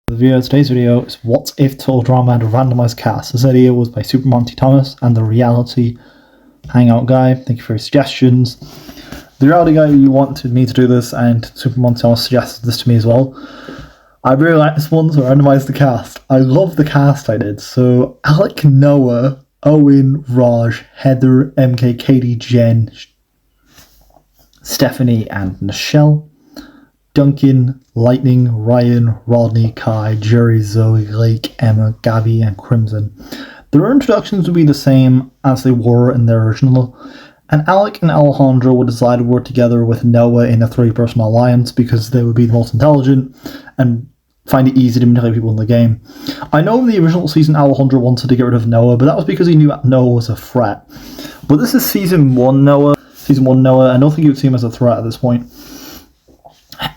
Today's video is What If Total Drama and a Randomised Cast. This idea was by Super Monty Thomas and the Reality Hangout Guy. Thank you for your suggestions. The Reality Guy, you wanted me to do this, and Super Monty Thomas suggested this to me as well. I really like this one, so I randomised the cast. I love the cast I did. So Alec, Noah, Owen, Raj, Heather, MK, Katie, Jen, Stephanie, and Nichelle. Duncan, Lightning, Ryan, Rodney, Kai, Jerry, Zoe, Lake, Emma, Gabby, and Crimson. Their introductions would be the same as they were in the original, and Alec and Alejandro would decide to work together with Noah in a three-person alliance because they would be the most intelligent and find it easy to manipulate people in the game. I know in the original season Alejandro wanted to get rid of Noah, but that was because he knew Noah was a threat. But this is Season 1 Noah. I don't think you would see him as a threat at this point.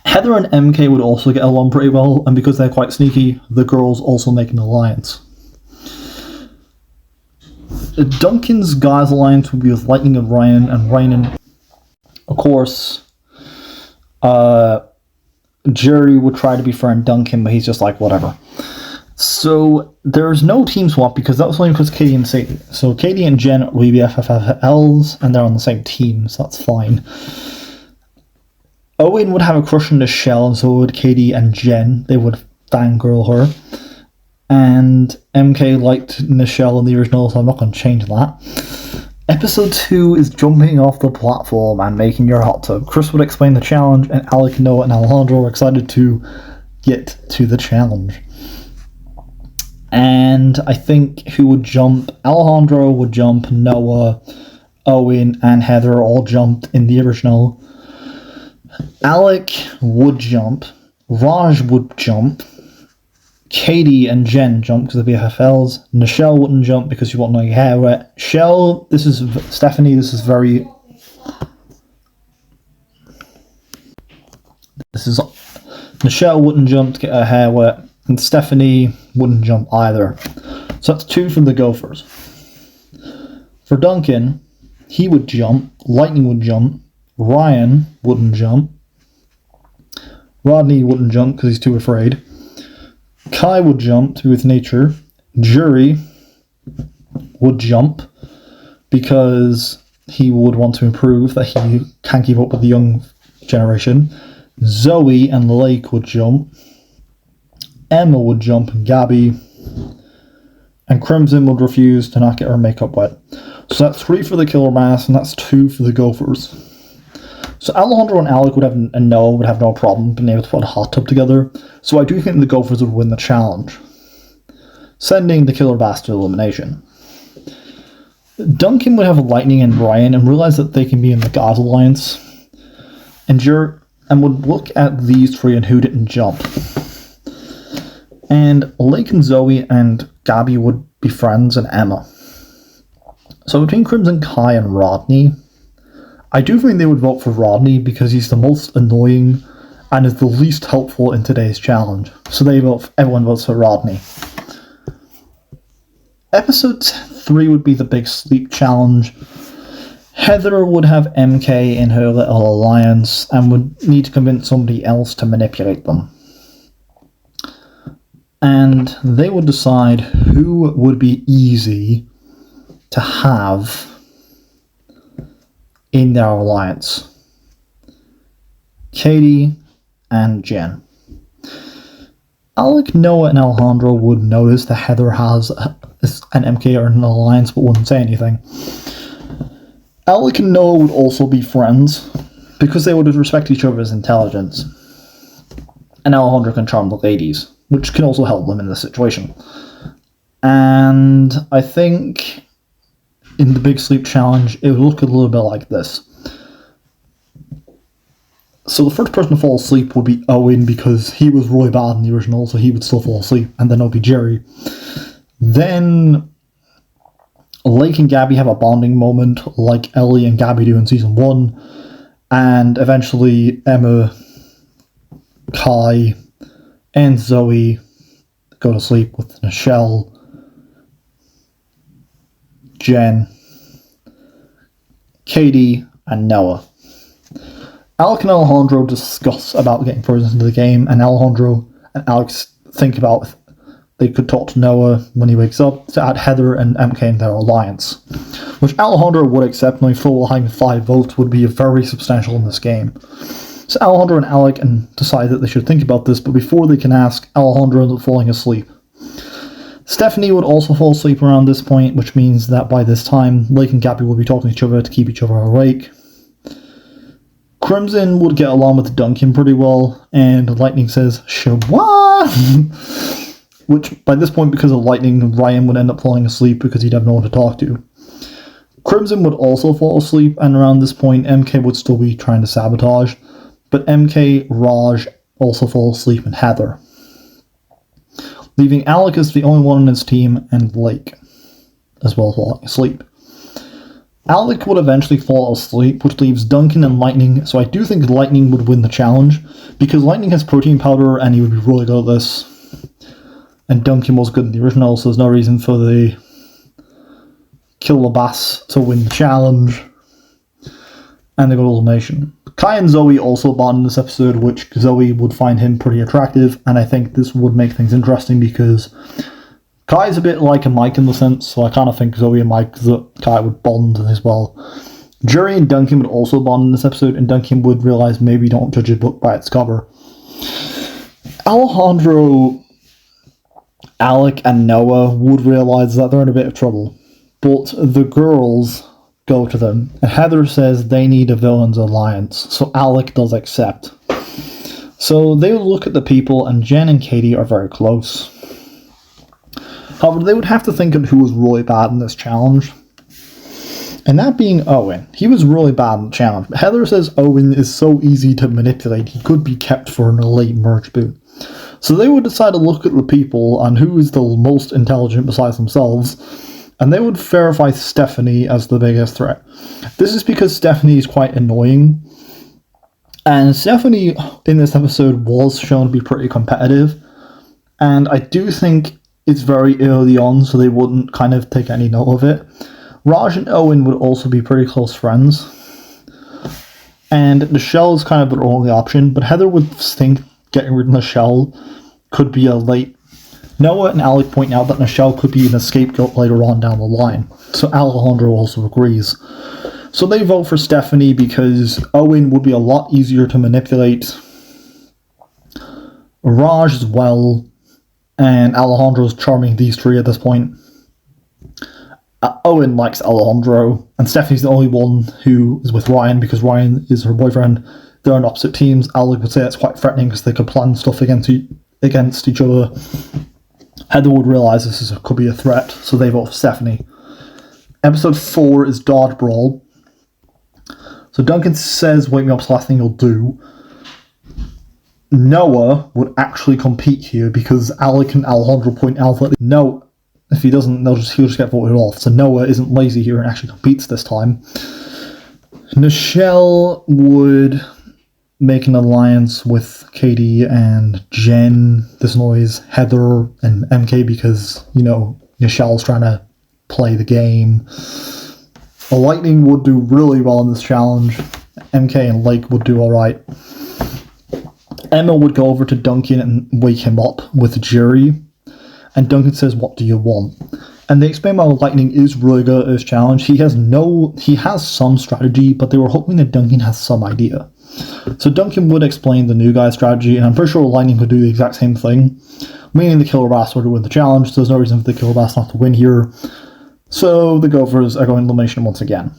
Heather and MK would also get along pretty well, and because they're quite sneaky, the girls also make an alliance. Duncan's guys' alliance would be with Lightning and Ryan, and of course, Jerry would try to befriend Duncan, but he's just like, whatever. So there's no team swap because that was only because Katie and Sadie. So Katie and Jen will be BFFLs, and they're on the same team, so that's fine. Owen would have a crush on Nichelle, and so would Katie and Jen. They would fangirl her. And MK liked Nichelle in the original, so I'm not going to change that. Episode 2 is jumping off the platform and making your hot tub. Chris would explain the challenge, and Alec, Noah, and Alejandro are excited to get to the challenge. And I think who would jump? Alejandro would jump, Noah, Owen, and Heather all jumped in the original. Alec would jump, Raj would jump, Katie and Jen jump because they're BFFLs, Nichelle wouldn't jump because she won't know your hair wet. Stephanie, this is Nichelle wouldn't jump to get her hair wet, and Stephanie wouldn't jump either. So that's 2 from the Gophers. For Duncan, he would jump, Lightning would jump, Ryan wouldn't jump, Rodney wouldn't jump because he's too afraid, Kai would jump to be with nature, Jerry would jump because he would want to improve, that he can't keep up with the young generation, Zoe and Lake would jump, Emma would jump, and Gabby, and Crimson would refuse to not get her makeup wet. So that's 3 for the Killer Mass, and that's 2 for the Gophers. So Alejandro and Alec would have, and Noah would have no problem being able to put a hot tub together. So I do think the Gophers would win the challenge, sending the Killer Bass to elimination. Duncan would have Lightning and Ryan and realize that they can be in the God Alliance, and would look at these 3 and who didn't jump. And Lake and Zoe and Gabby would be friends, and Emma. So between Crimson, Kai, and Rodney, I do think they would vote for Rodney because he's the most annoying and is the least helpful in today's challenge. So everyone votes for Rodney. Episode 3 would be the Big Sleep Challenge. Heather would have MK in her little alliance and would need to convince somebody else to manipulate them. And they would decide who would be easy to have in their alliance. Katie and Jen. Alec, Noah, and Alejandro would notice that Heather has an MK or an alliance but wouldn't say anything. Alec and Noah would also be friends because they would respect each other's intelligence. And Alejandro can charm the ladies, which can also help them in this situation. And I think in the Big Sleep Challenge, it would look a little bit like this. So the first person to fall asleep would be Owen because he was really bad in the original, so he would still fall asleep, and then it'll be Jerry. Then Lake and Gabby have a bonding moment like Ellie and Gabby do in Season 1, and eventually Emma, Kai, and Zoe go to sleep with Nichelle, Jen, Katie, and Noah. Alec and Alejandro discuss about getting frozen into the game, and Alejandro and Alex think about. They could talk to Noah when he wakes up to add Heather and MK in their alliance, which Alejandro would accept, knowing full well having 5 votes would be very substantial in this game. So Alejandro and Alec decide that they should think about this, but before they can ask, Alejandro ends up falling asleep. Stephanie would also fall asleep around this point, which means that by this time, Lake and Gabby will be talking to each other to keep each other awake. Crimson would get along with Duncan pretty well, and Lightning says, "Shabwa!" Which, by this point, because of Lightning, Ryan would end up falling asleep because he'd have no one to talk to. Crimson would also fall asleep, and around this point, MK would still be trying to sabotage, but MK, Raj also fall asleep, and Heather, leaving Alec as the only one on his team, and Lake as well falling asleep. Alec would eventually fall asleep, which leaves Duncan and Lightning, so I do think Lightning would win the challenge, because Lightning has protein powder and he would be really good at this, and Duncan was good in the original, so there's no reason for the Kill the Bass to win the challenge, and they got elimination. Kai and Zoe also bond in this episode, which Zoe would find him pretty attractive, and I think this would make things interesting because Kai's a bit like a Mike in the sense, so I kind of think Zoe and Kai would bond as well. Jerry and Duncan would also bond in this episode, and Duncan would realize maybe don't judge a book by its cover. Alejandro, Alec, and Noah would realize that they're in a bit of trouble, but the girls go to them, and Heather says they need a villain's alliance, so Alec does accept. So they would look at the people, and Jen and Katie are very close. However, they would have to think of who was really bad in this challenge, and that being Owen. He was really bad in the challenge, but Heather says Owen is so easy to manipulate, he could be kept for an elite merge boot. So they would decide to look at the people and who is the most intelligent besides themselves, and they would verify Stephanie as the biggest threat. This is because Stephanie is quite annoying, and Stephanie in this episode was shown to be pretty competitive, and I do think it's very early on, so they wouldn't kind of take any note of it. Raj and Owen would also be pretty close friends, and Nichelle is kind of their only option, but Heather would think getting rid of Nichelle could be a late. Noah and Alec point out that Nichelle could be an scapegoat later on down the line, so Alejandro also agrees. So they vote for Stephanie because Owen would be a lot easier to manipulate. Raj as well, and Alejandro's charming these three at this point. Owen likes Alejandro, and Stephanie's the only one who is with Ryan because Ryan is her boyfriend. They're on opposite teams. Alec would say that's quite threatening because they could plan stuff against each other. Heather would realise could be a threat, so they vote for Stephanie. Episode 4 is Dodgeball. So Duncan says, "Wake me up's the last thing you'll do." Noah would actually compete here because Alec and Alejandro point out that no, if he doesn't, he'll just get voted off. So Noah isn't lazy here and actually competes this time. Nichelle would make an alliance with Katie and Jen. This annoys Heather and MK because, Nichelle's trying to play the game. Lightning would do really well in this challenge. MK and Lake would do alright. Emma would go over to Duncan and wake him up with Jerry. And Duncan says, "What do you want?" And they explain why Lightning is really good at this challenge. He has some strategy, but they were hoping that Duncan has some idea. So Duncan would explain the new guy's strategy, and I'm pretty sure Lightning could do the exact same thing, meaning the Killer Bass were to win the challenge, so there's no reason for the Killer Bass not to win here. So the Gophers are going elimination once again.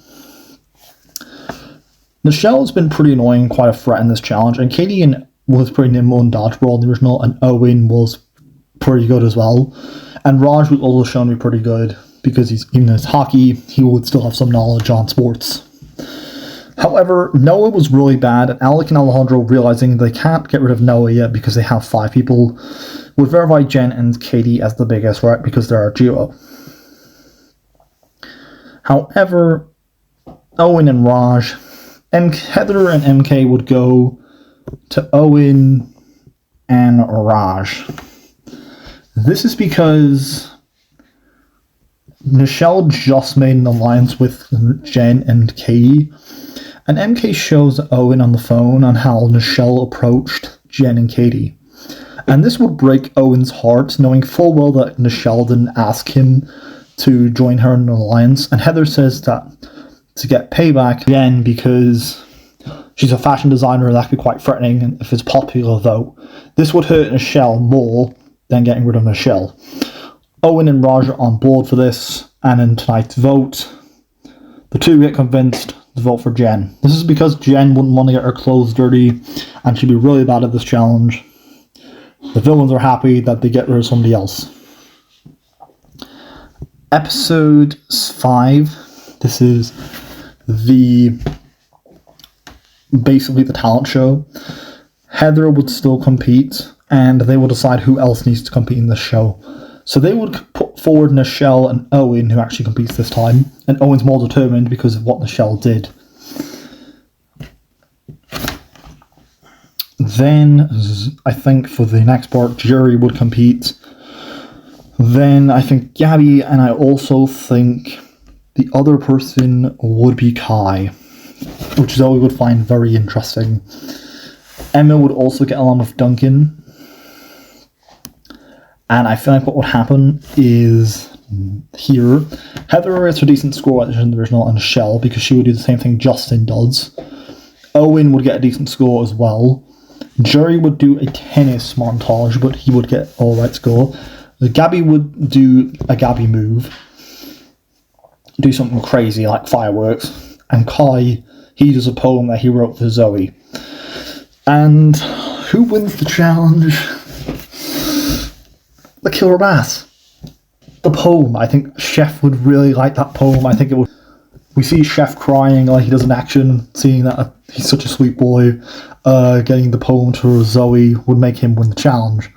Nichelle has been pretty annoying, quite a threat in this challenge, and Katie was pretty nimble in Dodgeball in the original, and Owen was pretty good as well. And Raj was also shown to be pretty good, because even though it's hockey, he would still have some knowledge on sports. However, Noah was really bad, and Alec and Alejandro, realizing they can't get rid of Noah yet because they have 5 people, would verify Jen and Katie as the biggest threat because they're a duo. However, Owen and Raj, and Heather and MK would go to Owen and Raj. This is because Nichelle just made an alliance with Jen and Katie, and MK shows Owen on the phone on how Nichelle approached Jen and Katie. And this would break Owen's heart, knowing full well that Nichelle didn't ask him to join her in an alliance. And Heather says that to get payback, again, because she's a fashion designer, that could be quite threatening. And if it's popular, though, this would hurt Nichelle more than getting rid of Nichelle. Owen and Raj are on board for this, and in tonight's vote, the two get convinced to vote for Jen. This is because Jen wouldn't want to get her clothes dirty, and she'd be really bad at this challenge. The villains are happy that they get rid of somebody else. Episode 5. This is basically the talent show. Heather would still compete, and they will decide who else needs to compete in this show. So they would put forward Nichelle and Owen, who actually competes this time, and Owen's more determined because of what Nichelle did. Then, I think for the next part, Jerry would compete. Then I think Gabby, and I also think the other person would be Kai, which Zoe would find very interesting. Emma would also get along with Duncan. And I feel like what would happen is here, Heather gets a decent score at the divisional and Nichelle, because she would do the same thing Justin does. Owen would get a decent score as well. Jerry would do a tennis montage, but he would get all right score. Gabby would do a Gabby move, do something crazy like fireworks. And Kai, he does a poem that he wrote for Zoe. And who wins the challenge? The Killer Bass. The poem. I think Chef would really like that poem. I think it would. We see Chef crying like he does in action, seeing that he's such a sweet boy. Getting the poem to Zoe would make him win the challenge.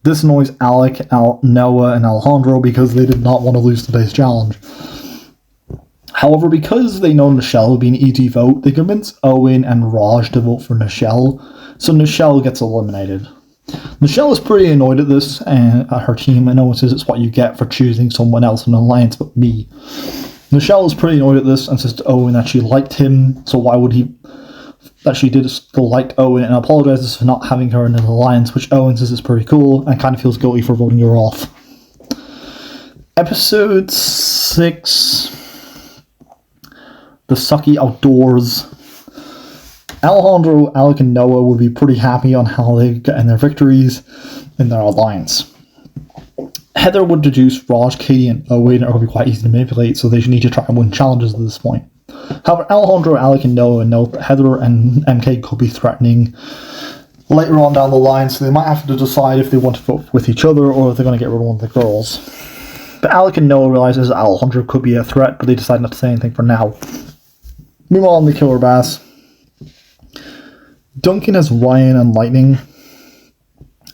This annoys Alec, Noah, and Alejandro because they did not want to lose the base challenge. However, because they know Nichelle would be an easy vote, they convince Owen and Raj to vote for Nichelle, so Nichelle gets eliminated. Nichelle is pretty annoyed at this and at her team, and Owen says it's what you get for choosing someone else in an alliance but me. Nichelle is pretty annoyed at this and says to Owen that she liked him, so why would he... that she did still like Owen, and apologizes for not having her in an alliance, which Owen says is pretty cool, and kind of feels guilty for voting her off. Episode 6... The Sucky Outdoors. Alejandro, Alec, and Noah would be pretty happy on how they get in their victories in their alliance. Heather would deduce Raj, Katie, and Owen are going to be quite easy to manipulate, so they should need to try and win challenges at this point. However, Alejandro, Alec, and Noah know that Heather and MK could be threatening later on down the line, so they might have to decide if they want to vote with each other or if they're going to get rid of one of the girls. But Alec and Noah realizes Alejandro could be a threat, but they decide not to say anything for now. Meanwhile, in the Killer Bass, Duncan has Ryan and Lightning,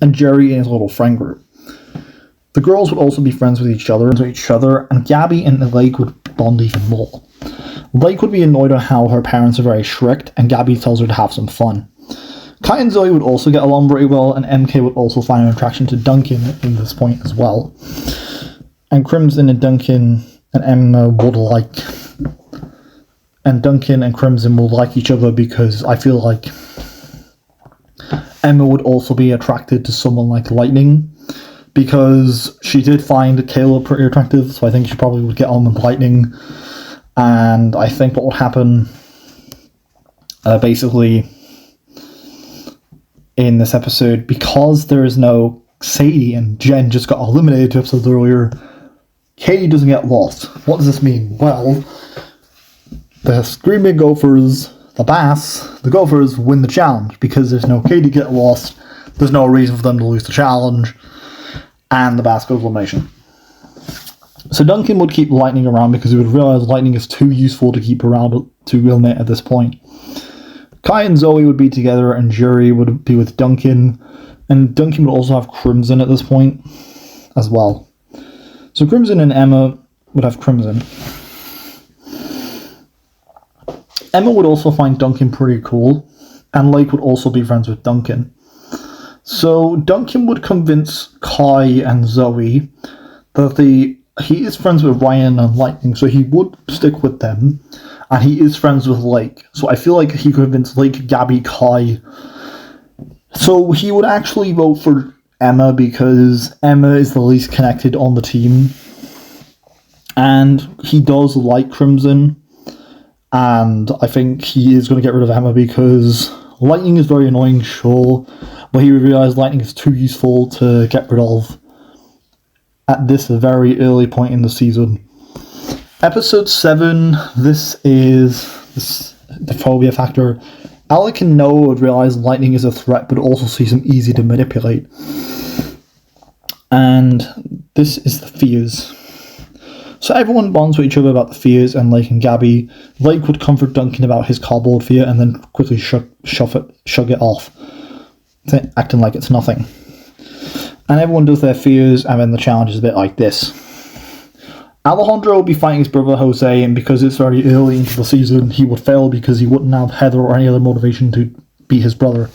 and Jerry in his little friend group. The girls would also be friends with each other, and Gabby and Lake would bond even more. Lake would be annoyed at how her parents are very strict, and Gabby tells her to have some fun. Kai and Zoe would also get along very well, and MK would also find an attraction to Duncan in this point as well. And Crimson and Duncan and Emma would like... And Duncan and Crimson will like each other because I feel like Emma would also be attracted to someone like Lightning, because she did find Caleb pretty attractive, so I think she probably would get on with Lightning. And I think what would happen, basically, in this episode, because there is no Sadie and Jen just got eliminated 2 episodes earlier, Katie doesn't get lost. What does this mean? Well, the Screaming Gophers, the Gophers win the challenge, because there's no Katie get lost, there's no reason for them to lose the challenge, and the Bass goes elimination. So Duncan would keep Lightning around because he would realize Lightning is too useful to keep around to eliminate at this point. Kai and Zoe would be together, and Jerry would be with Duncan, and Duncan would also have Crimson at this point as well. So Crimson and Emma would have Crimson. Emma would also find Duncan pretty cool, and Lake would also be friends with Duncan. So Duncan would convince Kai and Zoe that he is friends with Ryan and Lightning, so he would stick with them, and he is friends with Lake. So I feel like he could convince Lake, Gabby, Kai. So he would actually vote for Emma because Emma is the least connected on the team. And he does like Crimson. And I think he is going to get rid of Emma because Lightning is very annoying, sure. But he realised Lightning is too useful to get rid of at this very early point in the season. Episode 7, this is the Phobia factor. Alec and Noah would realise Lightning is a threat, but also sees him easy to manipulate. And this is the fears. So everyone bonds with each other about the fears, and Lake and Gabby. Lake would comfort Duncan about his cardboard fear and then quickly shrug it off, acting like it's nothing. And everyone does their fears, and then the challenge is a bit like this. Alejandro will be fighting his brother Jose, and because it's very early into the season, he would fail because he wouldn't have Heather or any other motivation to beat his brother.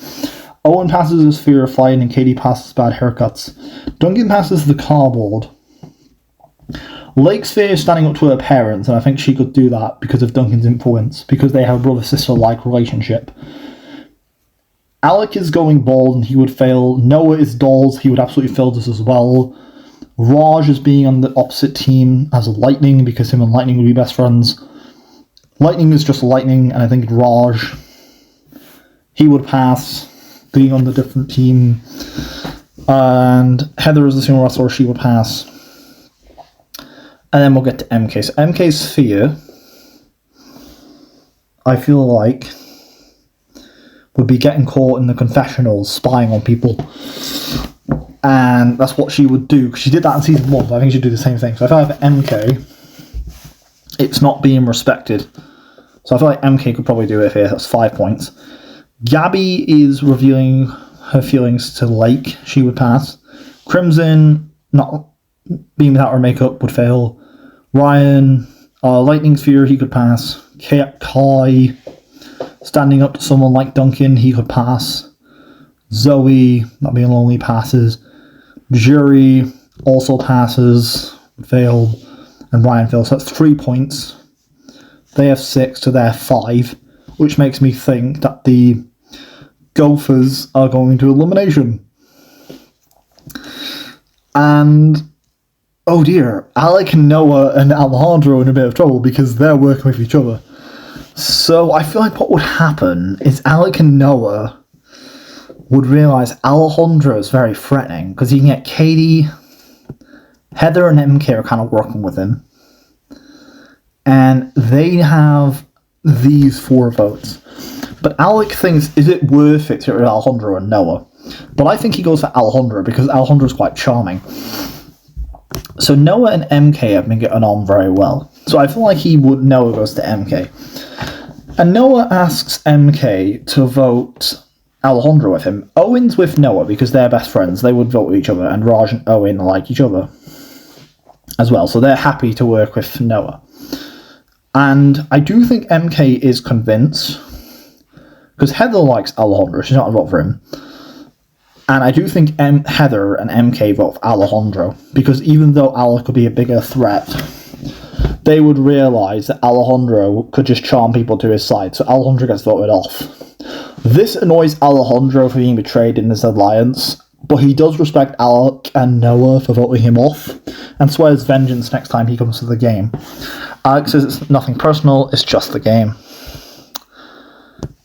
Owen passes his fear of flying, and Katie passes bad haircuts. Duncan passes the cardboard. Lake's fear is standing up to her parents, and I think she could do that because of Duncan's influence, because they have a brother-sister-like relationship. Alec is going bald, and he would fail. Noah is dolls, he would absolutely fail this as well. Raj is being on the opposite team as Lightning, because him and Lightning would be best friends. Lightning is just Lightning, and I think Raj, he would pass, being on the different team. And Heather is the sumo wrestler, she would pass. And then we'll get to MK. So MK's fear, I feel like, would be getting caught in the confessionals, spying on people. And that's what she would do, because she did that in season 1, so I think she'd do the same thing. So if I have MK, it's not being respected. So I feel like MK could probably do it here, that's 5 points. Gabby is revealing her feelings to Lake, she would pass. Crimson, not being without her makeup, would fail. Ryan, Lightning's fear, he could pass. Kai, standing up to someone like Duncan, he could pass. Zoe, not being lonely, passes. Jury also passes, failed, and Ryan fails. So that's 3 points. They have 6, so they're 5, which makes me think that the Gophers are going to elimination. And, oh dear, Alec and Noah and Alejandro are in a bit of trouble because they're working with each other. So I feel like what would happen is Alec and Noah would realise Alejandro is very threatening, because he can get Katie, Heather and MK are kind of working with him, and they have these 4 votes. But Alec thinks, is it worth it to get rid of Alejandro and Noah? But I think he goes for Alejandro, because Alejandro's quite charming. So Noah and MK have been getting on very well. So I feel like Noah goes to MK. And Noah asks MK to vote Alejandro with him. Owen's with Noah because they're best friends. They would vote with each other, and Raj and Owen like each other as well. So they're happy to work with Noah. And I do think MK is convinced, because Heather likes Alejandro. She's not a vote for him. And I do think Heather and MK vote for Alejandro, because even though Alec could be a bigger threat, they would realise that Alejandro could just charm people to his side. So Alejandro gets voted off. This annoys Alejandro for being betrayed in this alliance, but he does respect Alec and Noah for voting him off, and swears vengeance next time he comes to the game. Alec says it's nothing personal, it's just the game.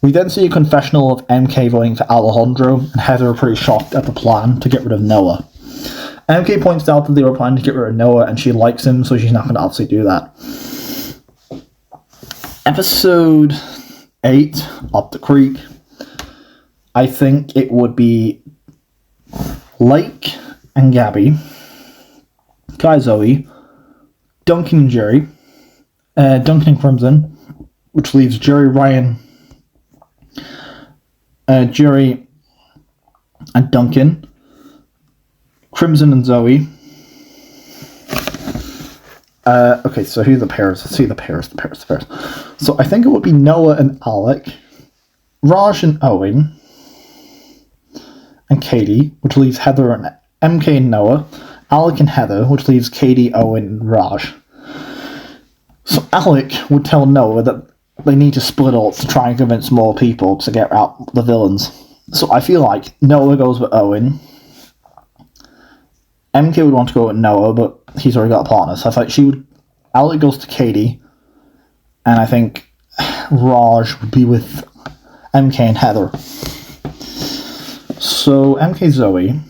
We then see a confessional of MK voting for Alejandro, and Heather are pretty shocked at the plan to get rid of Noah. MK points out that they were planning to get rid of Noah, and she likes him, so she's not going to obviously do that. Episode 8, Up the Creek. I think it would be Lake and Gabby, Kai Zoe, Duncan and Jerry, Duncan and Crimson, which leaves Jerry, Ryan, Jerry and Duncan, Crimson and Zoe. Okay, so who are the pairs? Let's see the pairs. So I think it would be Noah and Alec, Raj and Owen, and Katie, which leaves Heather and MK and Noah, Alec and Heather, which leaves Katie, Owen, and Raj. So Alec would tell Noah that they need to split up to try and convince more people to get out the villains. So I feel like Noah goes with Owen, MK would want to go with Noah, but he's already got a partner. So I thought Alec goes to Katie, and I think Raj would be with MK and Heather. So MK Zoe,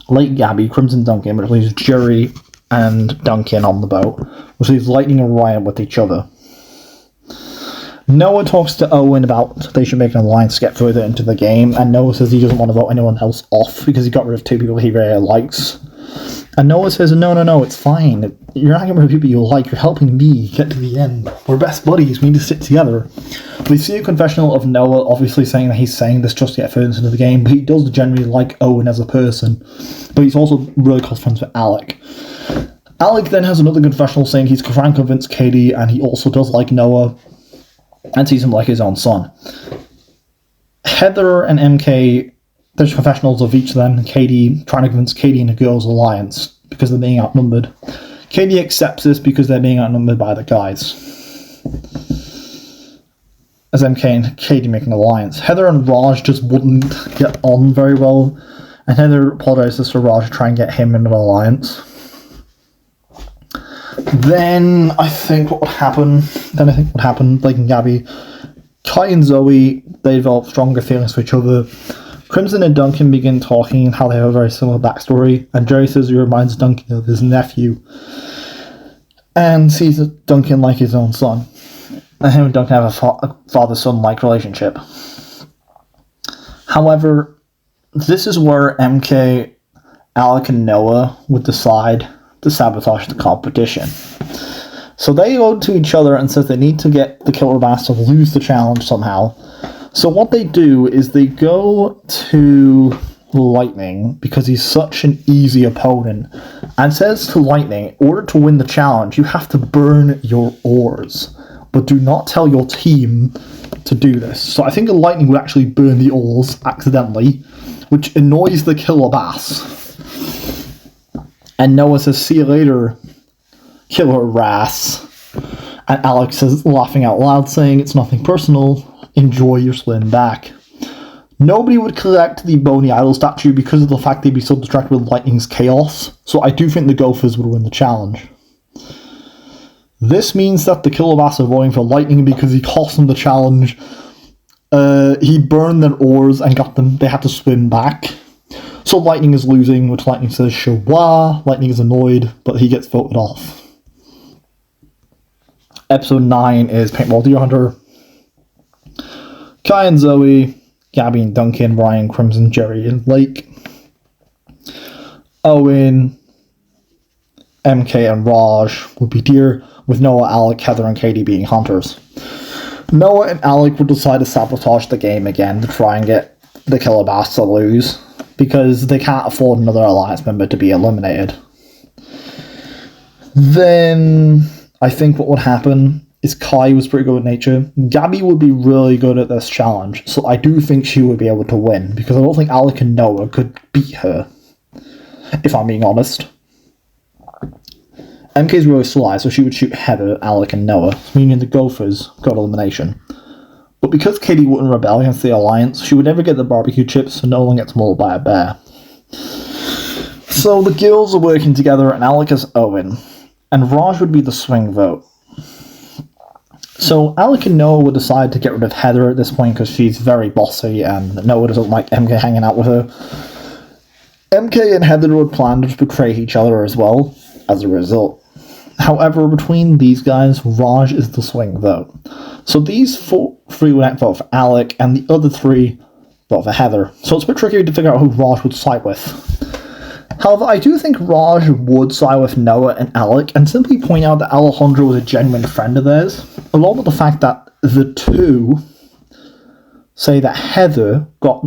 Lake Gabby, Crimson Duncan, which leaves Jerry and Duncan on the boat, which leaves Lightning and Ryan with each other. Noah talks to Owen about they should make an alliance to get further into the game, and Noah says he doesn't want to vote anyone else off because he got rid of 2 people he really likes. And Noah says, no, it's fine. You're not getting rid of people you like, you're helping me get to the end. We're best buddies, we need to sit together. We see a confessional of Noah obviously saying that he's saying this just to get further into the game, but he does generally like Owen as a person. But he's also really close friends with Alec. Alec then has another confessional saying he's trying to convince Katie, and he also does like Noah, and sees him like his own son. Heather and MK, there's confessionals of each of them. Katie, trying to convince Katie and the girls' alliance because they're being outnumbered. Katie accepts this because they're being outnumbered by the guys. As MK and Katie make an alliance. Heather and Raj just wouldn't get on very well, and Heather apologizes to Raj to try and get him into an alliance. Then I think what would happen, Blake and Gabby, Kai and Zoe, they develop stronger feelings for each other. Crimson and Duncan begin talking and how they have a very similar backstory, and Jerry says he reminds Duncan of his nephew, and sees Duncan like his own son. And him and Duncan have a father-son-like relationship. However, this is where MK, Alec, and Noah would decide to sabotage the competition. So they go to each other and says they need to get the Killer Bass to lose the challenge somehow. So what they do is they go to Lightning, because he's such an easy opponent, and says to Lightning, in order to win the challenge, you have to burn your oars, but do not tell your team to do this. So I think Lightning would actually burn the oars accidentally, which annoys the Killer Bass. And Noah says, see you later, Killer Wrass. And Alex is laughing out loud, saying it's nothing personal, enjoy your swim back. Nobody would collect the Boney Idol statue because of the fact they'd be so distracted with Lightning's chaos, so I do think the Gophers would win the challenge. This means that the Killer Bass are voting for Lightning because he cost them the challenge. He burned their oars and got them, they had to swim back. So Lightning is losing, which Lightning says, Shawa. Lightning is annoyed, but he gets voted off. Episode 9 is Paintball Deer Hunter. Kai and Zoe, Gabby and Duncan, Ryan, Crimson, Jerry, and Lake. Owen, MK, and Raj would be deer, with Noah, Alec, Heather, and Katie being hunters. Noah and Alec would decide to sabotage the game again to try and get the Killer Bass to lose, because they can't afford another alliance member to be eliminated. Then I think what would happen is Kai was pretty good at nature. Gabby would be really good at this challenge, so I do think she would be able to win, because I don't think Alec and Noah could beat her, if I'm being honest. MK's really sly, so she would shoot Heather, Alec, and Noah, meaning the Gophers got elimination. But because Katie wouldn't rebel against the alliance, she would never get the barbecue chips, so no one gets mauled by a bear. So the girls are working together, and Alec is Owen, and Raj would be the swing vote. So Alec and Noah would decide to get rid of Heather at this point because she's very bossy and Noah doesn't like MK hanging out with her. MK and Heather would plan to betray each other as well, as a result. However, between these guys, Raj is the swing vote. So these three would vote for Alec, and the other three vote for Heather. So it's a bit tricky to figure out who Raj would side with. However, I do think Raj would side with Noah and Alec, and simply point out that Alejandro was a genuine friend of theirs, along with the fact that the two say that Heather got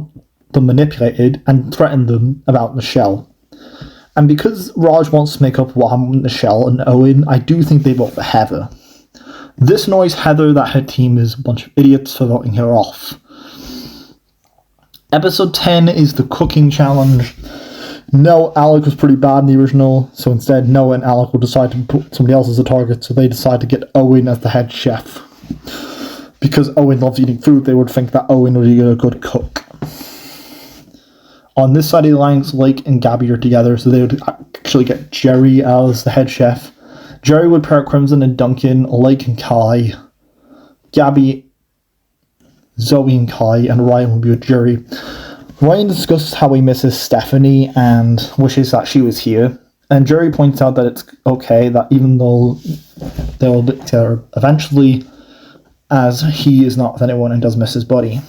them manipulated and threatened them about Michelle. And because Raj wants to make up what happened with Michelle and Owen, I do think they vote for Heather. This annoys Heather that her team is a bunch of idiots for voting her off. Episode 10 is the cooking challenge. No, Alec was pretty bad in the original, so instead Noah and Alec will decide to put somebody else as a target, so they decide to get Owen as the head chef. Because Owen loves eating food, they would think that Owen would be a good cook. On this side of the alliance, Lake and Gabby are together, so they would actually get Jerry as the head chef. Jerry would pair Crimson and Duncan, Lake and Kai, Gabby, Zoe and Kai, and Ryan would be with Jerry. Ryan discusses how he misses Stephanie and wishes that she was here. And Jerry points out that it's okay that even though they'll be together eventually, as he is not with anyone and does miss his buddy.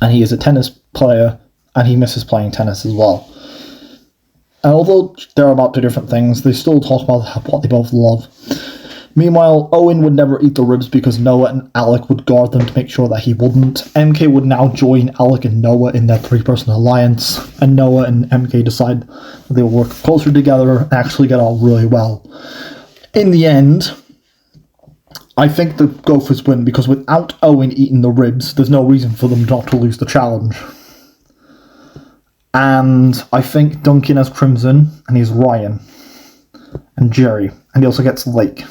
And he is a tennis player, and he misses playing tennis as well. And although they're about two different things, they still talk about what they both love. Meanwhile, Owen would never eat the ribs because Noah and Alec would guard them to make sure that he wouldn't. MK would now join Alec and Noah in their three-person alliance, and Noah and MK decide that they will work closer together and actually get on really well. In the end, I think the Gophers win because without Owen eating the ribs, there's no reason for them not to lose the challenge. And I think Duncan has Crimson, and he's Ryan, and Jerry, and he also gets Lake.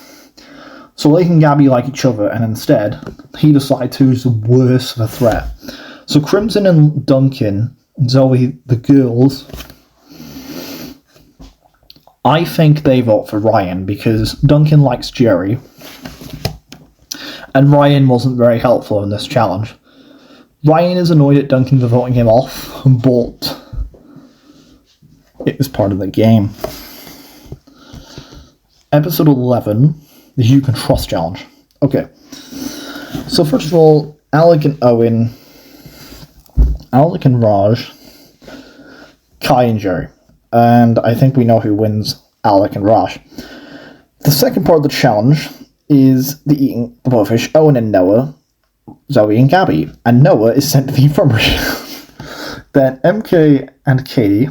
So Lake and Gabby like each other, and instead, he decides who's the worst of a threat. So Crimson and Duncan, Zoe, the girls, I think they vote for Ryan because Duncan likes Jerry, and Ryan wasn't very helpful in this challenge. Ryan is annoyed at Duncan for voting him off, but it was part of the game. Episode 11, the You Can Trust Challenge. Okay, so first of all, Alec and Owen, Alec and Raj, Kai and Jerry. And I think we know who wins Alec and Raj. The second part of the challenge is the eating the blowfish, Owen and Noah, Zoe and Gabby. And Noah is sent to the infirmary. Then MK and Katie,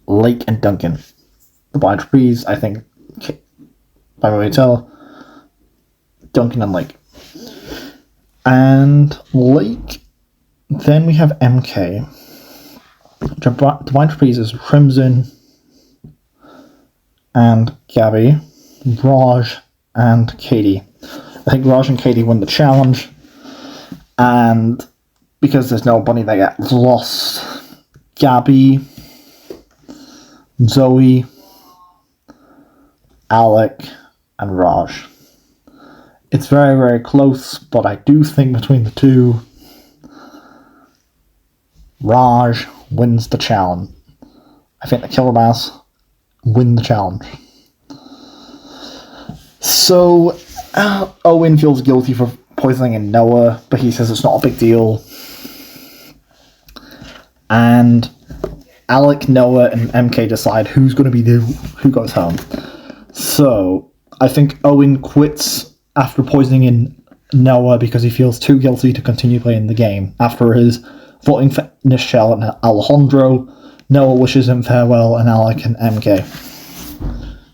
Lake and Duncan. The blind trees, I think, by the way to tell, Duncan and Lake. And Lake, then we have MK. The blind trees is Crimson and Gabby, Raj and Katie. I think Raj and Katie win the challenge, and because there's nobody that gets lost, Gabby, Zoe, Alec, and Raj. It's very, very close, but I do think between the two, Raj wins the challenge. I think the Killer Bass win the challenge. So, Owen feels guilty for poisoning in Noah, but he says it's not a big deal. And Alec, Noah, and MK decide who's going to be who goes home. So, I think Owen quits after poisoning in Noah because he feels too guilty to continue playing the game. After his voting for Nichelle and Alejandro, Noah wishes him farewell, and Alec and MK,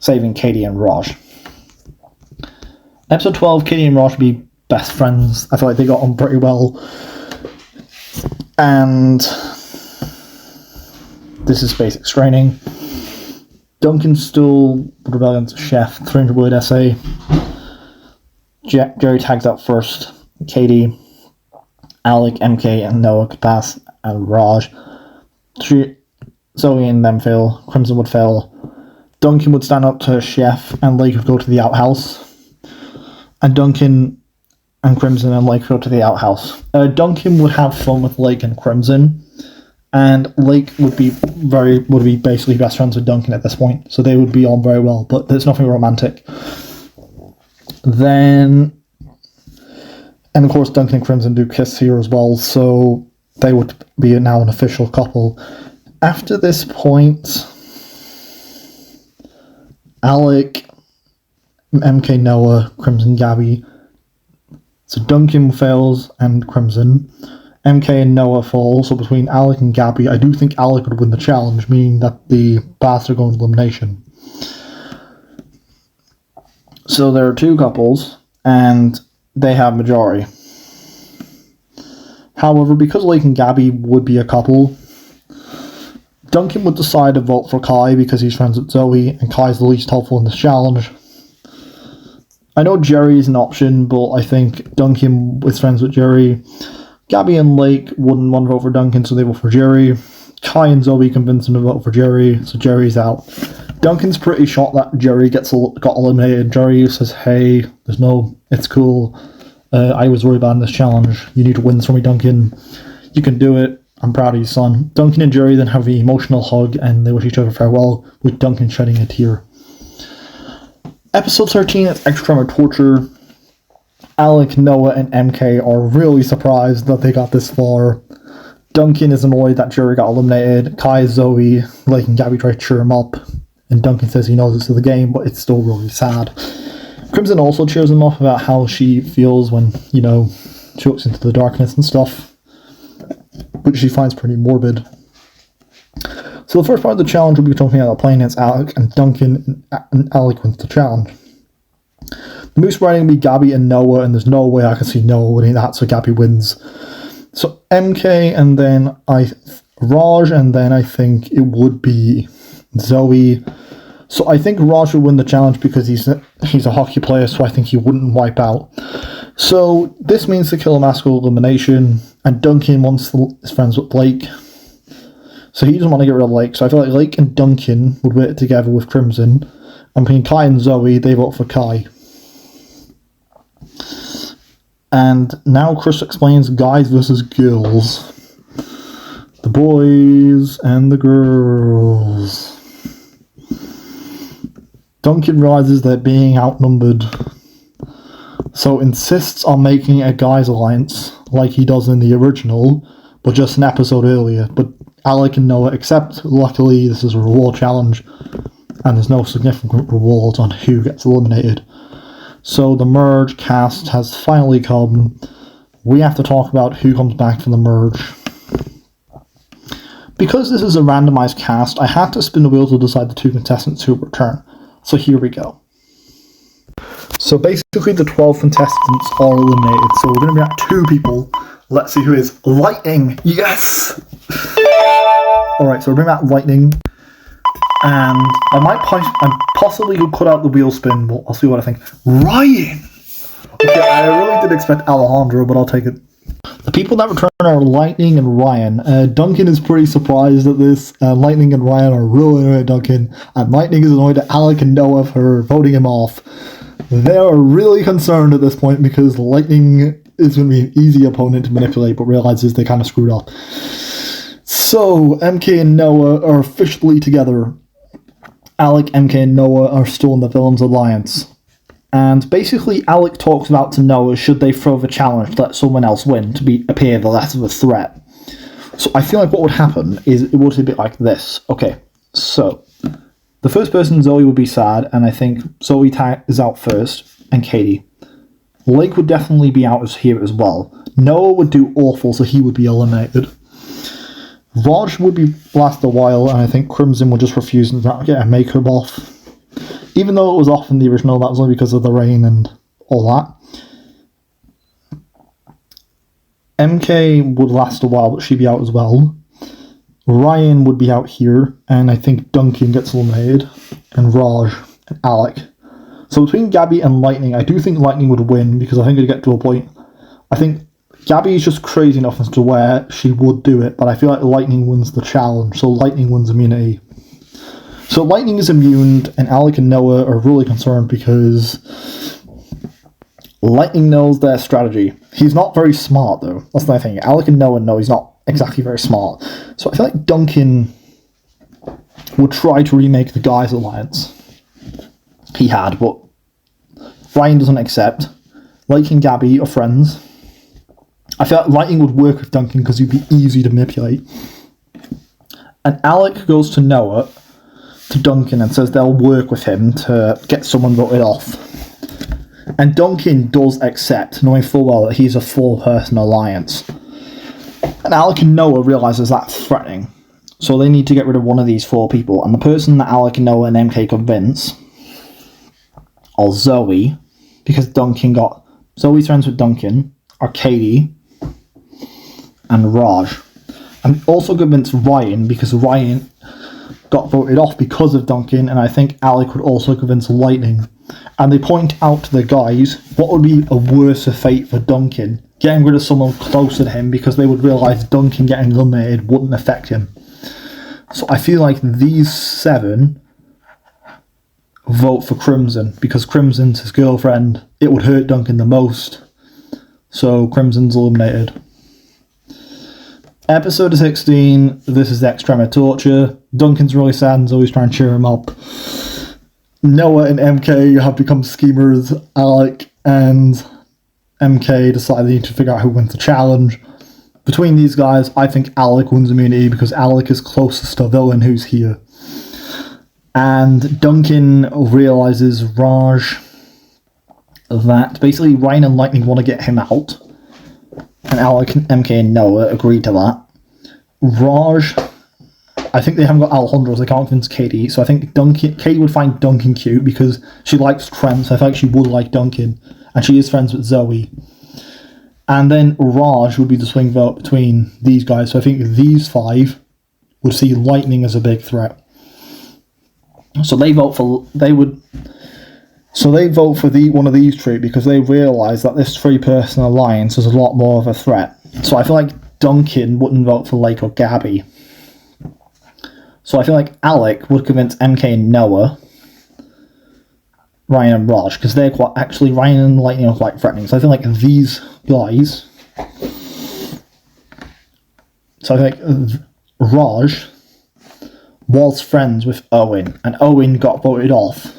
saving Katie and Raj. Episode 12, Katie and Raj be best friends. I feel like they got on pretty well. And this is basic training. Duncan's still rebelling to chef, 300-word essay. Jerry tags out first. Katie, Alec, MK, and Noah could pass, and Raj. Zoe and them fail. Crimson would fail. Duncan would stand up to chef, and Lake would go to the outhouse. And Duncan and Crimson and Lake go to the outhouse. Duncan would have fun with Lake and Crimson, and Lake would be basically best friends with Duncan at this point, so they would be on very well, but there's nothing romantic. Then, and of course Duncan and Crimson do kiss here as well, so they would be now an official couple. After this point, Alec, MK, Noah, Crimson, Gabby. So Duncan fails and Crimson. MK and Noah fall, so between Alec and Gabby, I do think Alec would win the challenge, meaning that the baths are going to elimination. So there are two couples, and they have majority. However, because Lake and Gabby would be a couple, Duncan would decide to vote for Kai because he's friends with Zoe, and Kai's the least helpful in this challenge. I know Jerry is an option, but I think Duncan is friends with Jerry. Gabby and Lake wouldn't want to vote for Duncan, so they vote for Jerry. Kai and Zoe convince him to vote for Jerry, so Jerry's out. Duncan's pretty shocked that Jerry got eliminated. Jerry says, hey, it's cool. I was really bad in this challenge. You need to win this for me, Duncan. You can do it. I'm proud of you, son. Duncan and Jerry then have an emotional hug, and they wish each other farewell, with Duncan shedding a tear. Episode 13 is Extra Torture. Alec, Noah, and MK are really surprised that they got this far. Duncan is annoyed that Jerry got eliminated. Kai, Zoe, Lake, and Gabby try to cheer him up, and Duncan says he knows this is the game, but it's still really sad. Crimson also cheers him up about how she feels when, she looks into the darkness and stuff, which she finds pretty morbid. So the first part of the challenge will be jumping out of the plane against Alec, and Duncan and Alec wins the challenge. The moose riding will be Gabby and Noah, and there's no way I can see Noah winning that, so Gabby wins. So MK, and then Raj, and then I think it would be Zoe. So I think Raj would win the challenge because he's a hockey player, so I think he wouldn't wipe out. So this means the Killer Mask elimination, and Duncan is friends with Blake. So he doesn't want to get rid of Lake, so I feel like Lake and Duncan would work together with Crimson. And between Kai and Zoe, they vote for Kai. And now Chris explains guys versus girls. The boys and the girls. Duncan realizes they're being outnumbered, so insists on making a guys alliance like he does in the original, but just an episode earlier. But Alec and Noah accept. Luckily, this is a reward challenge, and there's no significant rewards on who gets eliminated. So the merge cast has finally come. We have to talk about who comes back for the merge. Because this is a randomized cast, I had to spin the wheel to decide the two contestants who return. So here we go. So basically the 12 contestants are eliminated, so we're going to be at 2 people. Let's see who is. Lightning! Yes! Alright, so we're bringing back Lightning. And I possibly could cut out the wheel spin, but I'll see what I think. Ryan! Okay, I really did expect Alejandro, but I'll take it. The people that return are Lightning and Ryan. Duncan is pretty surprised at this. Lightning and Ryan are really annoyed at Duncan, and Lightning is annoyed at Alec and Noah for voting him off. They are really concerned at this point because Lightning is going to be an easy opponent to manipulate, but realizes they kind of screwed up. So, MK and Noah are officially together. Alec, MK, and Noah are still in the Villains Alliance. And basically, Alec talks about to Noah should they throw the challenge to let someone else win to appear the less of a threat. So I feel like what would happen is it would be a bit like this. Okay, so the first person, Zoe, would be sad, and I think Zoe is out first, and Katie. Lake would definitely be out here as well. Noah would do awful, so he would be eliminated. Raj would be last a while, and I think Crimson would just refuse and not get a makeup off. Even though it was off in the original, that was only because of the rain and all that. MK would last a while, but she'd be out as well. Ryan would be out here, and I think Duncan gets eliminated, and Raj and Alec. So between Gabby and Lightning, I do think Lightning would win, because I think it'd get to a point. I think Gabby is just crazy enough as to where she would do it, but I feel like Lightning wins the challenge, so Lightning wins immunity. So Lightning is immune, and Alec and Noah are really concerned because Lightning knows their strategy. He's not very smart, though. That's the thing. Alec and Noah know he's not exactly very smart. So I feel like Duncan would try to remake the Guys Alliance he had, but Ryan doesn't accept. Lake and Gabby are friends. I feel like Lightning would work with Duncan because he'd be easy to manipulate. And Alec goes to Noah, to Duncan, and says they'll work with him to get someone voted off. And Duncan does accept, knowing full well that he's a 4-person alliance. And Alec and Noah realises that's threatening, so they need to get rid of one of these 4 people. And the person that Alec and Noah and MK convince, or Zoe, because Zoe's friends with Duncan, are Katie and Raj. And also convince Ryan, because Ryan got voted off because of Duncan, and I think Alec would also convince Lightning. And they point out to the guys what would be a worse fate for Duncan getting rid of someone closer to him because they would realise Duncan getting eliminated wouldn't affect him. So I feel like these 7 vote for Crimson because Crimson's his girlfriend. It would hurt Duncan the most. So Crimson's eliminated. Episode 16, this is the extreme of torture. Duncan's really sad and Zoe's trying to cheer him up. Noah and MK have become schemers. Alec and MK decide they need to figure out who wins the challenge. Between these guys, I think Alec wins immunity because Alec is closest to villain who's here. And Duncan realises Raj that basically Ryan and Lightning want to get him out. And Alec, MK and Noah agreed to that. Raj, I think they haven't got Alejandro, so they can't convince Katie. So I think Katie would find Duncan cute because she likes Trent, so I think she would like Duncan. And she is friends with Zoe. And then Raj would be the swing vote between these guys. So I think these 5 would see Lightning as a big threat. So they vote for one of these 3 because they realise that this 3-person alliance is a lot more of a threat. So I feel like Duncan wouldn't vote for Lake or Gabby. So I feel like Alec would convince MK and Noah, Ryan and Raj, because they're quite, actually Ryan and Lightning are quite threatening. So I feel like these guys. So I think Raj was friends with Owen, and Owen got voted off.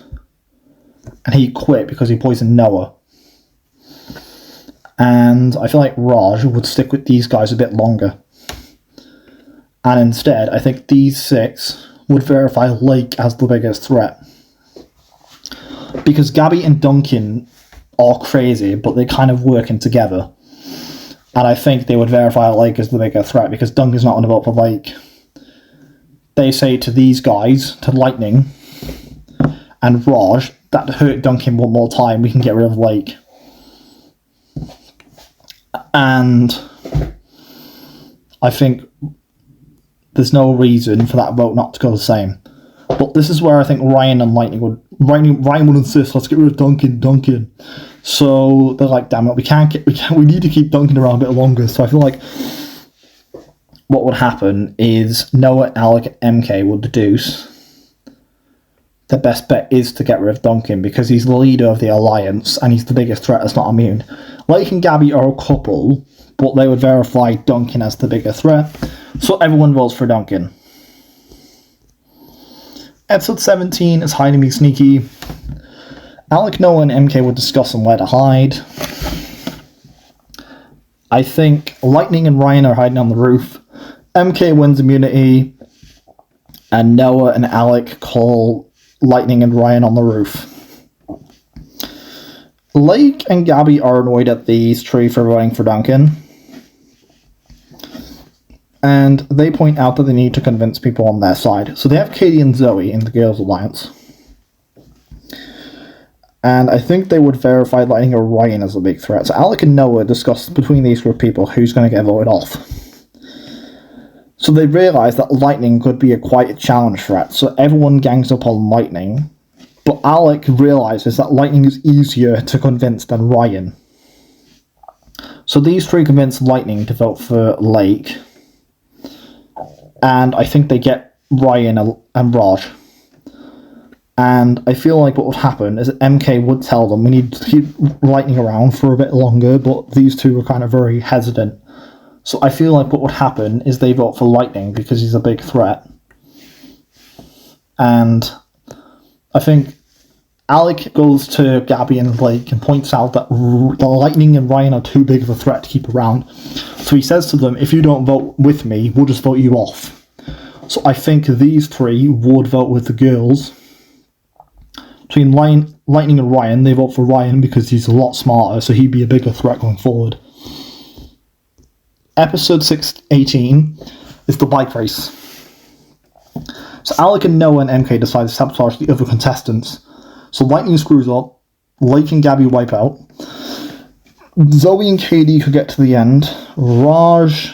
And he quit because he poisoned Noah. And I feel like Raj would stick with these guys a bit longer. And instead, I think these 6 would verify Lake as the biggest threat. Because Gabby and Duncan are crazy, but they're kind of working together. And I think they would verify Lake as the bigger threat, because Duncan's not going to vote for Lake. They say to these guys, to Lightning and Raj, that to hurt Duncan one more time, we can get rid of Lake. And I think there's no reason for that vote not to go the same. But this is where I think Ryan and Lightning would... Ryan would insist, let's get rid of Duncan. So they're like, damn it, we need to keep Duncan around a bit longer. So I feel like what would happen is Noah, Alec, and MK would deduce the best bet is to get rid of Duncan because he's the leader of the alliance and he's the biggest threat that's not immune. Lake and Gabby are a couple, but they would verify Duncan as the bigger threat. So everyone votes for Duncan. Episode 17 is Hide and Be Sneaky. Alec, Noah, and MK would discuss on where to hide. I think Lightning and Ryan are hiding on the roof. MK wins immunity. And Noah and Alec call Lightning and Ryan on the roof. Lake and Gabby are annoyed at these 3 for voting for Duncan. And they point out that they need to convince people on their side. So they have Katie and Zoe in the Girls' Alliance. And I think they would verify Lightning or Ryan as a big threat. So Alec and Noah discuss between these group of people who's going to get voted off. So they realise that Lightning could be quite a challenge threat. So everyone gangs up on Lightning. But Alec realises that Lightning is easier to convince than Ryan. So these 3 convince Lightning to vote for Lake. And I think they get Ryan and Raj. And I feel like what would happen is that MK would tell them we need to keep Lightning around for a bit longer, but these 2 were kind of very hesitant. So I feel like what would happen is they vote for Lightning because he's a big threat. And I think Alec goes to Gabby and Blake and points out that the Lightning and Ryan are too big of a threat to keep around. So he says to them, if you don't vote with me, we'll just vote you off. So I think these 3 would vote with the girls. Between Lightning and Ryan, they vote for Ryan because he's a lot smarter, so he'd be a bigger threat going forward. Episode 18 is the bike race. So Alec and Noah and MK decide to sabotage the other contestants. So Lightning screws up, Lake and Gabby wipe out, Zoe and Katie could get to the end, Raj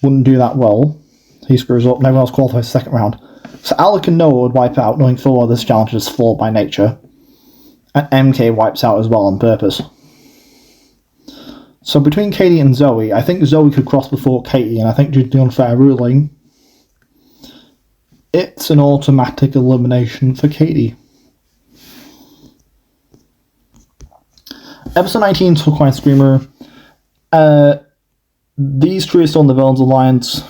wouldn't do that well, he screws up, and everyone else qualifies the second round. So Alec and Noah would wipe out, knowing full well this challenge is flawed by nature, and MK wipes out as well on purpose. So between Katie and Zoe, I think Zoe could cross before Katie, and I think due to the unfair ruling, it's an automatic elimination for Katie. Episode 19, Turquoise Screamer. These three are still in the Villains Alliance.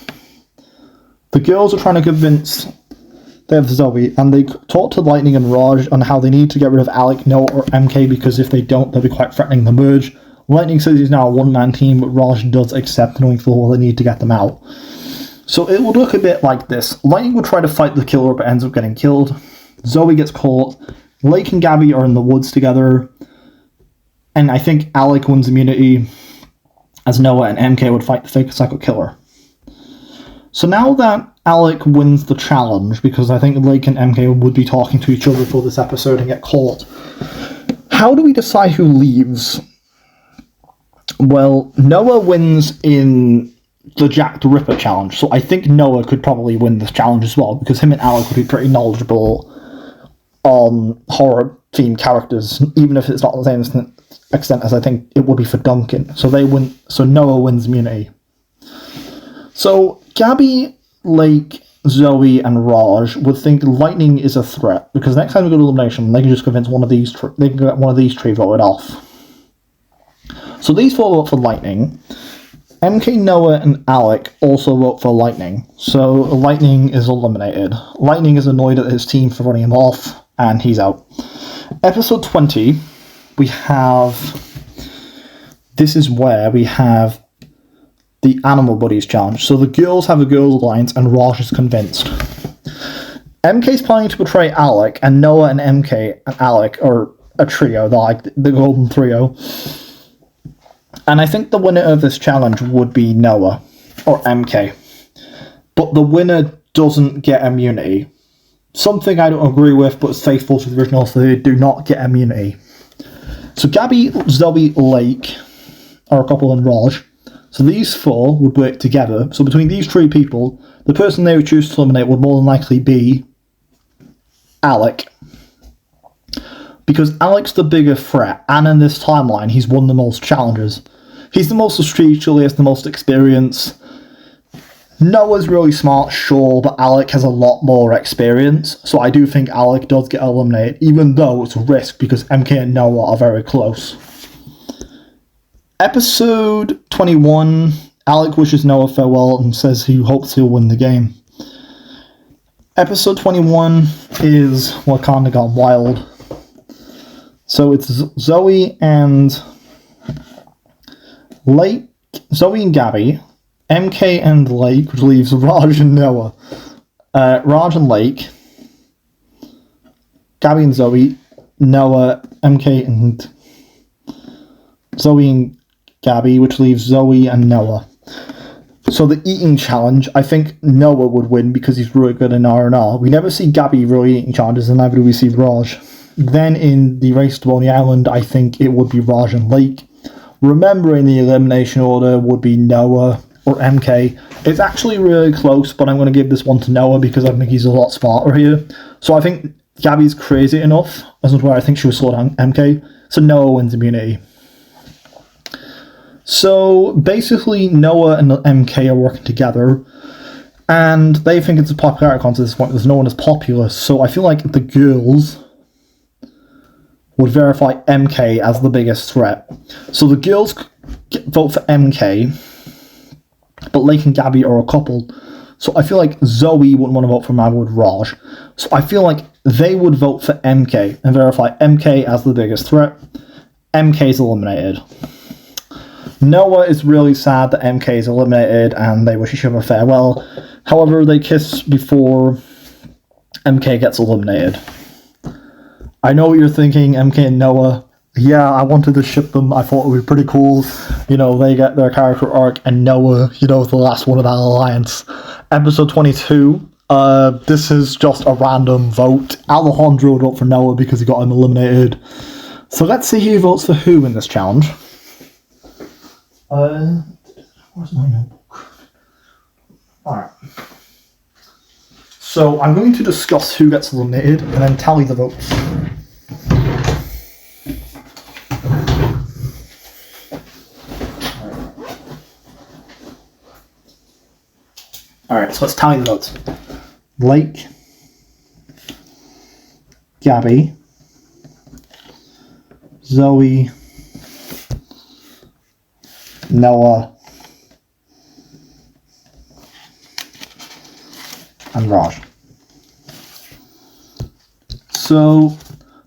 The girls are trying to convince... They have Zoe, and they talk to Lightning and Raj on how they need to get rid of Alec, Noah, or MK, because if they don't, they'll be quite threatening the merge. Lightning says he's now a one-man team, but Raj does accept, knowing full well they need to get them out. So it would look a bit like this. Lightning would try to fight the killer, but ends up getting killed. Zoe gets caught. Lake and Gabby are in the woods together. And I think Alec wins immunity, as Noah and MK would fight the fake psycho killer. So now that Alec wins the challenge, because I think Lake and MK would be talking to each other for this episode and get caught, how do we decide who leaves? Well, Noah wins in the Jack the Ripper challenge, so I think Noah could probably win this challenge as well, because him and Alec would be pretty knowledgeable on horror-themed characters, even if it's not the same extent as I think it would be for Duncan. So they win. So Noah wins immunity. So Gabby, Lake, Zoe, and Raj would think Lightning is a threat, because next time we go to elimination, they can just convince one of these. They can get one of these three voted off. So these four vote for Lightning. MK, Noah, and Alec also vote for Lightning. So Lightning is eliminated. Lightning is annoyed at his team for running him off, and he's out. Episode 20, we have... This is where we have the Animal Buddies challenge. So the girls have a girls' alliance, and Raj is convinced. MK's planning to betray Alec, and Noah and MK and Alec are a trio. They're like the golden trio. And I think the winner of this challenge would be Noah or MK. But the winner doesn't get immunity. Something I don't agree with, but it's faithful to the original, so they do not get immunity. So Gabby, Zoe, Lake are a couple, and Raj. So these four would work together. So between these three people, the person they would choose to eliminate would more than likely be Alec. Because Alec's the bigger threat, and in this timeline, he's won the most challenges. He's the most strategic, he has the most experience. Noah's really smart, sure, but Alec has a lot more experience. So I do think Alec does get eliminated, even though it's a risk, because MK and Noah are very close. Episode 21, Alec wishes Noah farewell and says he hopes he'll win the game. Episode 21 is Wakanda Gone Wild. So it's Zoe and Lake, Zoe and Gabby, MK and Lake, which leaves Raj and Noah. Raj and Lake, Gabby and Zoe, Noah, MK and Zoe and Gabby, which leaves Zoe and Noah. So the eating challenge, I think Noah would win because he's really good in R&R. We never see Gabby really eating challenges, and neither do we see Raj. Then in the race to Boney Island, I think it would be Raj and Lake. Remembering the elimination order would be Noah or MK. It's actually really close, but I'm going to give this one to Noah because I think he's a lot smarter here. So I think Gabby's crazy enough, as where I think she would slow down MK. So Noah wins immunity. So basically Noah and MK are working together, and they think it's a popularity contest at this point because no one is popular. So I feel like the girls would verify MK as the biggest threat. So the girls vote for MK, but Lake and Gabby are a couple. So I feel like Zoe wouldn't want to vote for him, I would Raj. So I feel like they would vote for MK and verify MK as the biggest threat. MK is eliminated. Noah is really sad that MK is eliminated and they wish each other farewell. However, they kiss before MK gets eliminated. I know what you're thinking, MK and Noah. Yeah, I wanted to ship them. I thought it would be pretty cool. You know, they get their character arc, and Noah, you know, is the last one of that alliance. Episode 22. This is just a random vote. Alejandro would vote for Noah because he got him eliminated. So let's see who votes for who in this challenge. Where's my notebook? Alright. So I'm going to discuss who gets eliminated and then tally the votes. Alright, so let's tally the votes. Lake, Gabby, Zoe, Noah, and Raj. So,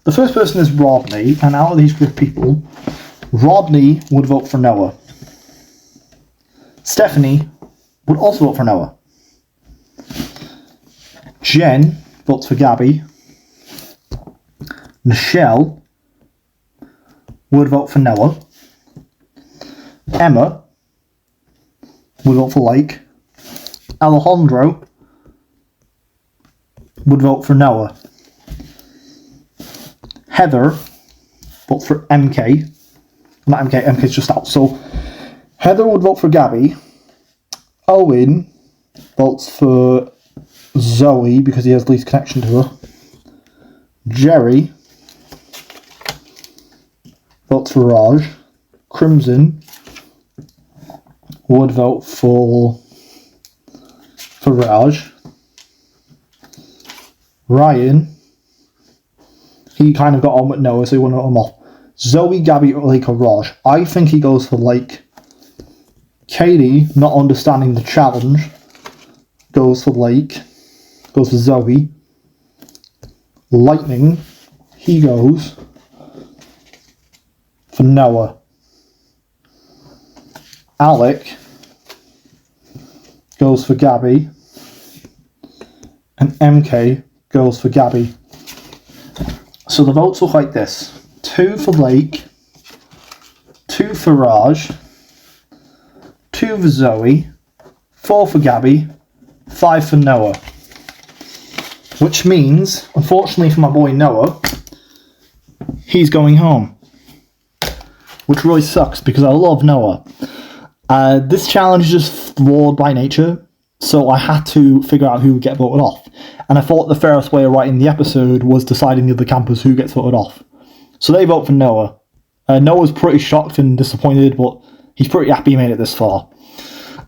the first person is Rodney, and out of these group of people, Rodney would vote for Noah. Stephanie would also vote for Noah. Jen votes for Gabby. Michelle would vote for Noah. Emma would vote for Lake. Alejandro would vote for Noah. Heather votes for MK. Not MK, MK's just out. So Heather would vote for Gabby. Owen votes for Zoe because he has least connection to her. Jerry votes for Raj. Crimson would vote for Raj. Ryan, he kind of got on with Noah, so he wouldn't vote him off. Zoe, Gabby, Lake, or Raj. I think he goes for Lake. Katie, not understanding the challenge, goes for Lake. Goes for Zoe. Lightning, he goes for Noah. Alec goes for Gabby. And MK goes for Gabby. So the votes look like this. 2 for Lake, 2 for Raj, 2 for Zoe, 4 for Gabby, 5 for Noah. Which means, unfortunately for my boy Noah, he's going home. Which really sucks because I love Noah. This challenge is just flawed by nature, so I had to figure out who would get voted off. And I thought the fairest way of writing the episode was deciding the other campers who gets voted off. So they vote for Noah. Noah's pretty shocked and disappointed, but he's pretty happy he made it this far.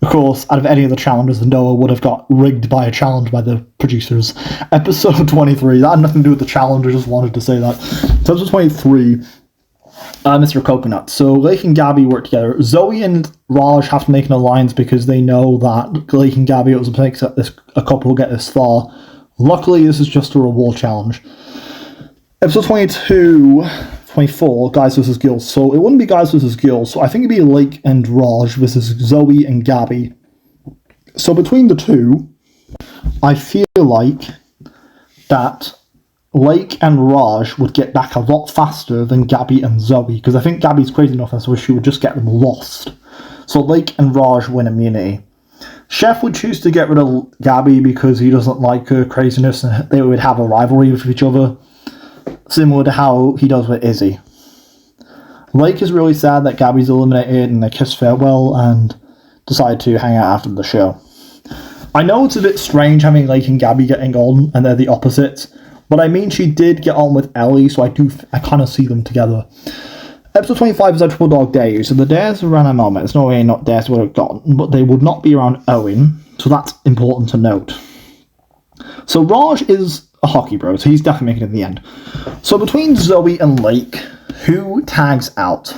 Of course, out of any of the challenges, Noah would have got rigged by a challenge by the producers. Episode 23, that had nothing to do with the challenge, I just wanted to say that. So episode 23, Mr. Coconut. So Lake and Gabby work together. Zoe and Raj have to make an alliance because they know that Lake and Gabby, it was a couple will get this far. Luckily, this is just a reward challenge. Episode 24, Guys vs. Girls. So it wouldn't be Guys vs. Girls, so I think it'd be Lake and Raj versus Zoe and Gabby. So between the two, I feel like that Lake and Raj would get back a lot faster than Gabby and Zoe, because I think Gabby's crazy enough and so she would just get them lost. So Lake and Raj win immunity. Chef would choose to get rid of Gabby because he doesn't like her craziness and they would have a rivalry with each other, similar to how he does with Izzy. Lake is really sad that Gabby's eliminated and they kiss farewell and decide to hang out after the show. I know it's a bit strange having Lake and Gabby getting on and they're the opposites, but I mean she did get on with Ellie, so I kind of see them together. Episode 25 is a Triple Dog Day, so the dares are around a moment. It's no way not dares would have gotten, but they would not be around Owen, so that's important to note. So Raj is a hockey bro, so he's definitely making it in the end. So between Zoe and Lake, who tags out?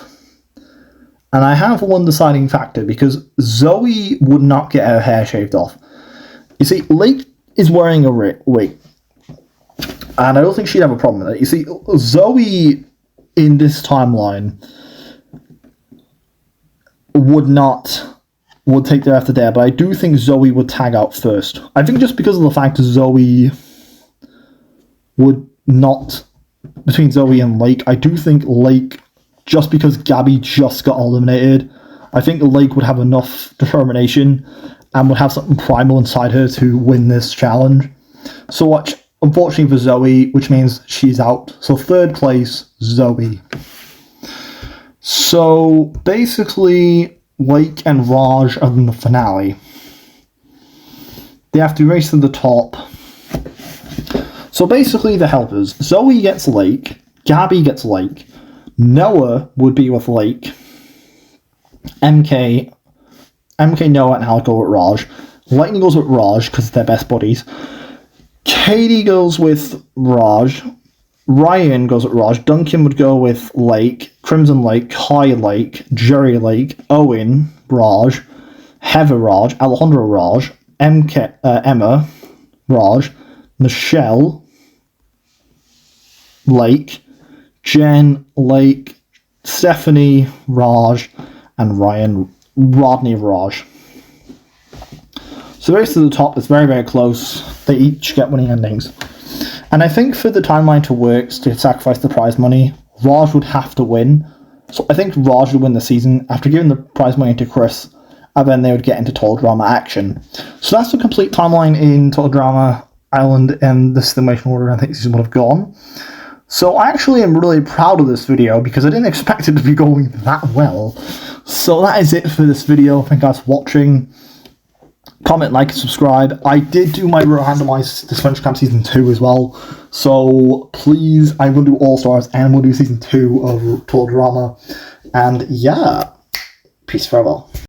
And I have one deciding factor, because Zoe would not get her hair shaved off. You see, Lake is wearing a wig, and I don't think she'd have a problem with it. You see, Zoe in this timeline would take there after there, but I do think Zoe would tag out first. I think just because of the fact Zoe would not, between Zoe and Lake, I do think Lake, just because Gabby just got eliminated, I think Lake would have enough determination and would have something primal inside her to win this challenge. So watch, unfortunately for Zoe, which means she's out. So third place, Zoe. So basically, Lake and Raj are in the finale. They have to race to the top. So basically, the helpers. Zoe gets Lake. Gabby gets Lake. Noah would be with Lake. MK, Noah, and Alec go with Raj. Lightning goes with Raj because they're best buddies. Katie goes with Raj. Ryan goes with Raj. Duncan would go with Lake. Crimson Lake. Kai Lake. Jerry Lake. Owen Raj. Heather Raj. Alejandro Raj. Emma Raj. Michelle Lake. Jen Lake. Stephanie Raj. And Rodney Raj. So the race to the top is very, very close. They each get winning endings. And I think for the timeline to work, to sacrifice the prize money, Raj would have to win. So I think Raj would win the season after giving the prize money to Chris, and then they would get into Total Drama action. So that's the complete timeline in Total Drama Island, and this is the motion order I think season would have gone. So I actually am really proud of this video because I didn't expect it to be going that well. So that is it for this video. Thank you guys for watching. Comment, like, and subscribe. I did do my randomized Suspension Camp Season 2 as well. So please, I'm going to do All Stars and we'll do Season 2 of Total Drama. And yeah, peace, farewell.